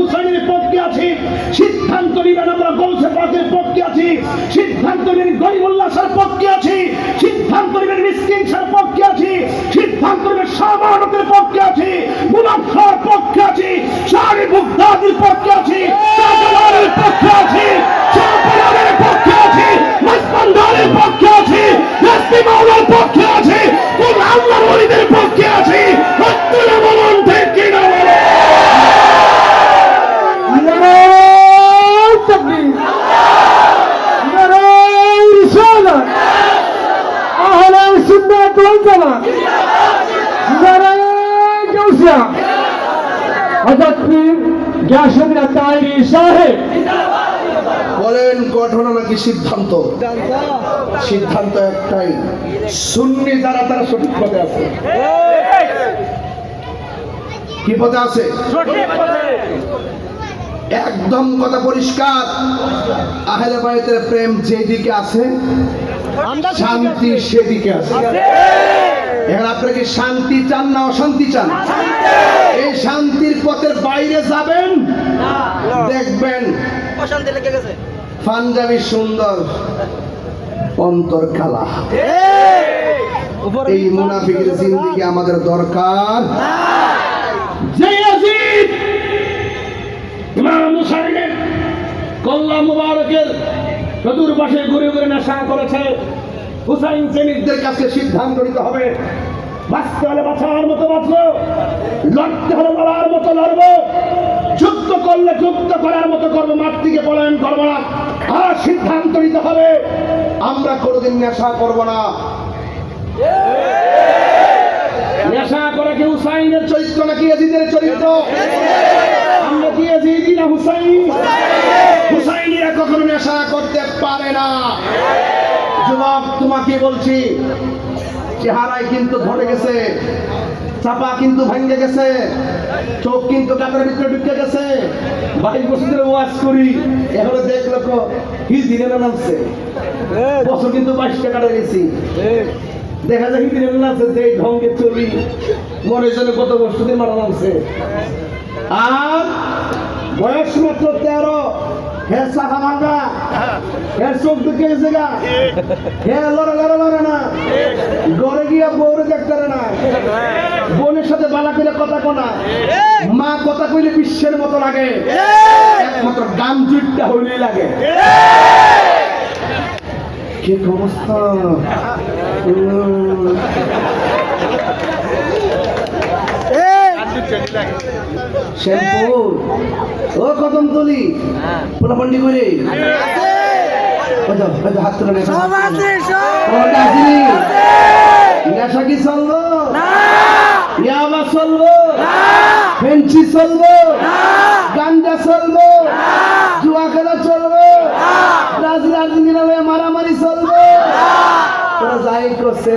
হুসাইনের পক্ষে আছি, সিদ্ধান্ত নিবেন আমরা গৌসে পাকের পক্ষে আছি, সিদ্ধান্ত নিবেন গরিবুল্লাহ শাহর পক্ষে আছি, সিদ্ধান্ত নিবেন মিসকিন শাহর পক্ষে আছি, সিদ্ধান্ত নিবেন শাহবানকের পক্ষে আছি, মুনাফ শাহর পক্ষে আছি, শাহরি বুগদাদির পক্ষে আছি, শাহজালালের পক্ষে আছি, শাহজালালের পক্ষে আছি, মাসবান্দারের পক্ষে আছি, রাস্তি মাওলার পক্ষে আছি, কোন আল্লাহর ওলিদের পক্ষে আছি। হত্যা বলুন ঠিক কিনা বলুন। বলেন ঘটনা নাকি সিদ্ধান্ত? সিদ্ধান্ত একটাই, সুন্নি যারা তারা সঠিক পথে আছে। কি পথে আছে? একদম কথা পরিষ্কার। আহলে বাইতের প্রেম যেদিকে আছে, শান্তি সেদিকে আছে। এখন আপনি কি শান্তি চান না অশান্তি চান? এই শান্তির পথের বাইরে যাবেন, দেখবেন অশান্তি লেগে গেছে। পাঞ্জাবি সুন্দর, অন্তর কালা। এই মুনাফিকের জিন্দেগি আমাদের দরকার। যে ইয়াজিদ ইমাম হুসাইনের কল্লা মুবারকের চতুর্পাশে ঘুরে ঘুরে নেশা করেছে, হুসাইন প্রেমিকদের কাছে সিদ্ধান্ত নিতে হবে, বাঁচতে হলে বাঁচার মতো বাঁচবো, লড়তে হলে লড়ার মতো লড়বো, যুদ্ধ করলে যুদ্ধ করার মতো করবো, মাতৃকে পলায়ন করবো না। আর সিদ্ধান্ত নিতে হবে আমরা কোনোদিন নেশা করবো না। নেশা করে কি হুসাইনের চরিত্র নাকি ইয়াজিদের চরিত্র? আমরা কি ইয়াজিদি না হুসাইন? হুসাইনিরা কখনো নেশা করতে পারে না। যুবক তোমাকে বলছি, চেহারায় কিন্তু ধরে গেছে, চাপা কিন্তু ভেঙে গেছে, চোখ কিন্তু কাপড়ের ভিতরে ঢুকে গেছে। বাড়ির বসে ওয়াজ করি, এখনো দেখলো হিজড়ে নামছে, বছর কিন্তু 22 টাকা গেছি, দেখা যায় হিজড়ে নামছে, যে ঢঙ্গে চলি মনে জন্য কত বছর দিন মারা নামছে। আর বয়স মাত্র 13, হে সাহা ভাঙা, হে চোখ ঢুকে গেছে গা, হে লড়ে না, ঘরে গিয়া বউরে দেখতে না, বোনের সাথে বালা করে কথা কোনা, মা কথা কইলে বিশ্বের মতো লাগে, একমাত্র গান জুটটা হইলেই লাগে। কি অবস্থা! শ্যামপুর ও কদমতলি পোলাপন্ডি করে হাত তুলে নেশা কি চলবো? ইয়াবা চলবো, ফেন্সি চলবো, গাঞ্জা চলবো, জুয়া খেলা চলবো, ব্রাজিল আর্জেন্টিনা মারামারি চলবো। তোরা যাই করছে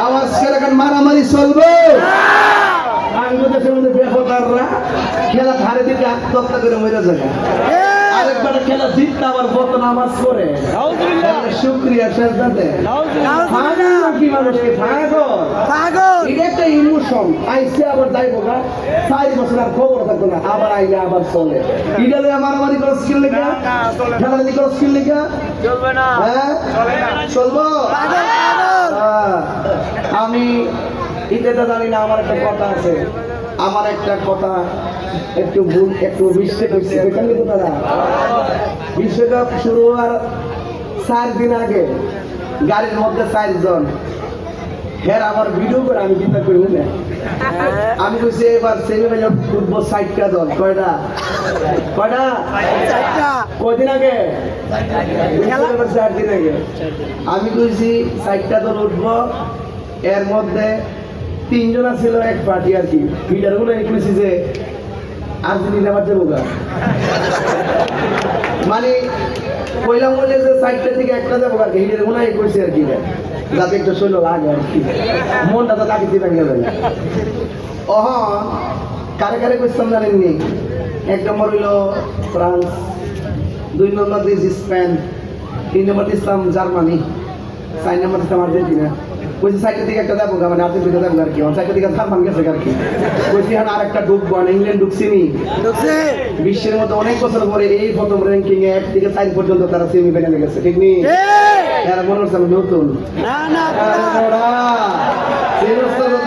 আওয়াজ করে মারামারি চলবো। বাংলাদেশের মধ্যে বেহতাররা খেলা ধারে দিকে আত্মহত্যা করে মরে যাবে, আরেকবার খেলা জিততে আবার কত নামাজ পড়ে, শুক্রিয়া শেষদাতে কি মানুষকে এটা একটা ইমোশন আইসে আবার যাইবো গা, 4 বছর আর খবর থাকবো না, আবার আইলে আবার চলে। ইডালে মারামারি করার স্কিল লেখা, খেলাধুলি করার স্কিল লেখা চলবে না। হ্যাঁ চলবো। আমি এটা জানি না, আমার একটা কথা আছে, আমার একটা কথা একটু ভুল, একটু মিস্টেক হচ্ছে। তারা বিশ্বকাপ শুরু হওয়ার 4 দিন আগে গাড়ির মধ্যে 4 জন, হ্যাঁ আমার ভিডিও করে আমি চিন্তা করি না, আমি বলছি এবার সেমিফাইনাল ফুটবল 60টা দল। কয়টা কয়দিন আগে? 4 দিন আগে আমি কইছি 60টা দল উঠবো, এর মধ্যে 3 জন ছিল এক পার্টি আর কি। ভিডিওর গুলো কইছি যে আর্জেন্টিনা বাদ যাবো, মানে কইলাম বলে যে 60টা থেকে একটা যাবো আর কি। ভিডিওর গুলো কইছি আর কি, যাতে একটু শৈল লাগে আর কি, মনটা তো তাকে দিবেন গেল। কারে কারে কইতাম জানেননি? 1 নম্বর হইল ফ্রান্স, 2 নম্বর দিয়েছি স্পেন, 3 নম্বর দিয়েছিলাম জার্মানি, 4 নম্বর দিয়েছিলাম আর্জেন্টিনা, কইছি সাইকেল থেকে একটা যাবো মানে আপনি দিকে যাবো আর কি আমার সাইকেল থেকে জার্মান গেছে আর কি কইছি আর একটা ঢুকবো না ইংল্যান্ড ঢুকছিনি বিশ্বের মধ্যে অনেক বছর পরে এই প্রথম র্যাঙ্কিং এ 1 থেকে 4 পর্যন্ত তারা সেমিফাইনালে গেছে ঠিক নেই এরা মনে হচ্ছে আমি নতুন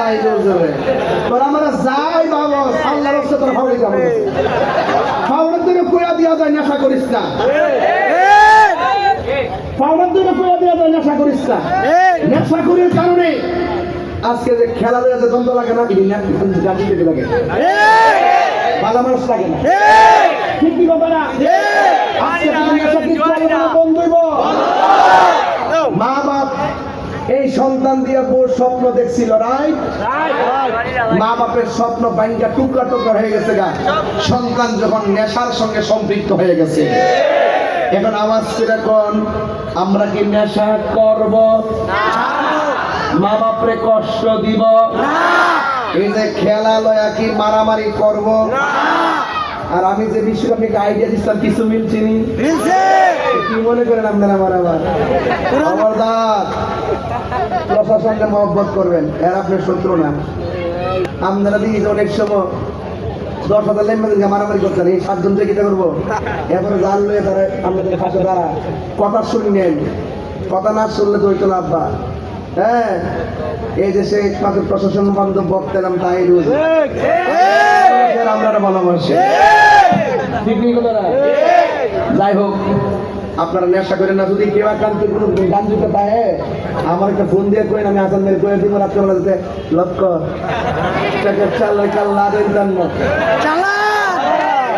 তাই বলছে তোরা আমরা যাই বাবা আল্লাহর রাস্তায় তোরা হাওড়ে যাবো হাওড়ের দিকে কইয়া দিয়া যায় নেশা করিস না পাউডার দিকে কইয়া দিয়া যায় নেশা করিস না নেশা করির কারণে আজকে যে খেলা দেওয়া যে দ্বন্দ্ব লাগে না গাড়ি পেতে লাগে ভালো মানুষ লাগে না ঠিক কি কথা না আজকে নেশা কি চলে না বন্ধ হইব মা বাপ এই সন্তান দিয়া বড় স্বপ্ন দেখছিল রাইট মা বাপের স্বপ্ন ভাঙ্গা টুকরা টুকরা হয়ে গেছে গা সন্তান যখন নেশার সঙ্গে সম্পৃক্ত হয়ে গেছে এখন আওয়াজ করে কোন আমরা কি নেশা করব মা বাপরে কষ্ট দিব এই যে খেলা লয়া কি মারামারি করব আর আমি যে বিশ্বকাপে আইডিয়া দিচ্ছিলাম কিছু মিলছিনি কি মনে করেন আপনারা মারামার খবরদার প্রশাসনকে মহব্বত করবেন এর আপনার শত্রু না আপনারা দিই অনেক সময় 10,000 লাইন মধ্যে মারামারি করছেন এই 7 জন থেকে কি করবো এরপরে জাল লয়ে তারা আপনাদের পাশে দাঁড়া কথা শুনি নেন কথা না শুনলে তো হইতো না আব্বা হ্যাঁ এই দেশে একমাত্র প্রশাসন বান্ধব বক্তারাম তাই রুজ আমরা ভালোবাসি ঠিক নেই কথা যাই হোক আপনারা নেশা করেন না যদি কেউ আক্রান্ত কোনো গান জুতে পায় আমার একটা ফোন দিয়ে করেন আমি আসান মেরে করে দিব রাত্রেবেলা যাতে লক্ষ্য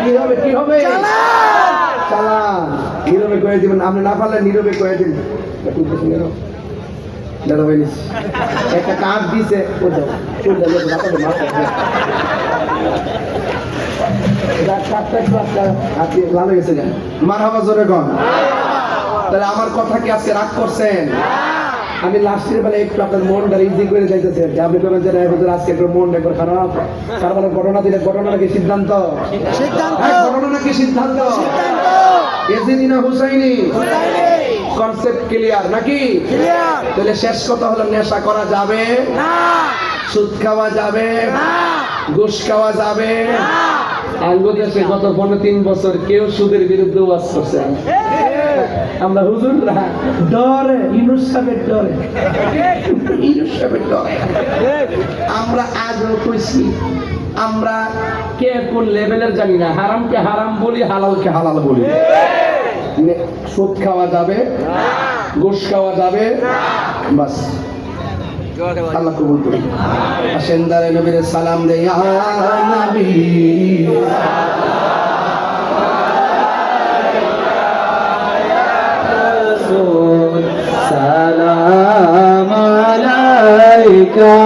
কি হবে কি হবে চালান নীরবে করে দিবেন আপনি না পারলে নীরবে করে দিন একটা কাঠ দিছে ভালো গেছে মার হাবা জোরে গন তাহলে আমার কথা কি আজকে রাগ করছেন আমি লাস্টের বেলা একটু আপনার মনটা ইজি করে যাইতেছে আপনি বলেন যে আজকে একটু মনটা একবার খারাপ কারণ ঘটনা দিলে ঘটনা নাকি সিদ্ধান্ত ঘটনা নাকি সিদ্ধান্ত এজিনা হুসাইনি কনসেপ্ট ক্লিয়ার নাকি তাহলে শেষ কথা হলো নেশা করা যাবে না সুদ খাওয়া যাবে না ঘুষ খাওয়া যাবে না আঙ্গুদেশে গত 15 বছর কেউ সুদের বিরুদ্ধে ওয়াজ করছে আমরা হুজুররা ডরে ইউনুস সাহেবের ডরে আমরা আজও কইছি আমরা কে কোন লেভেলের জানি না হারামকে হারাম বলি হালালকে হালাল বলি সুদ খাওয়া যাবে ঘুষ খাওয়া যাবে বাস আল্লাহ কবুল করুন আসেন দাঁড়ে নবীর সালাম দে ইয়া নবী সালাম আলাইকা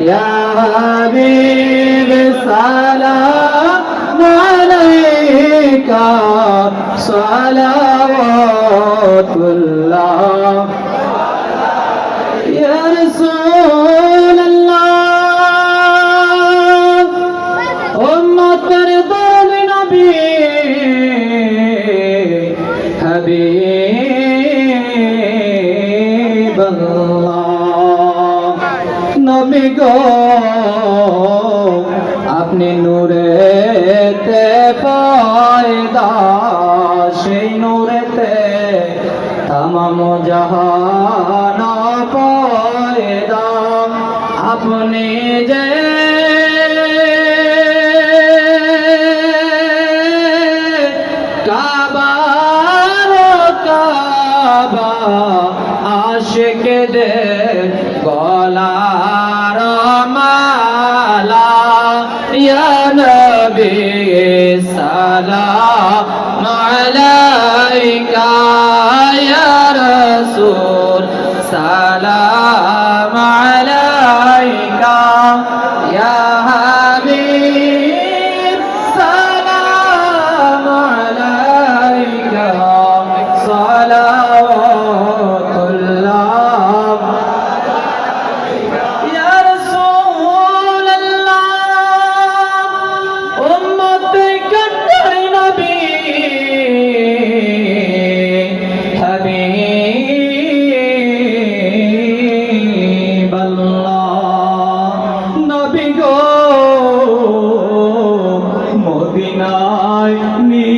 ইয়া হাবিব সালাম আলাইকা সালাওয়াতুল্লাহ ইয়া রাসূলুল্লাহ উম্মতের দল নবী হাবিবাল্লাহ নবী গো আপনি নূরেতে পয়দা সেই নূরেতে তামাম জাহান পয়দা আপনি যে কাবার কাবা আশিকদের গলার মালা ইয়া নবী সালাম আলাইকা ইয়া রাসূল সালাম আলাইকা ইয়া হাবিব সালাম আলাইকা সালাওয়াতুল্লাহ ইয়া রাসূলুল্লাহ উম্মতে কদ্দর নবী হাবিব নিয়ে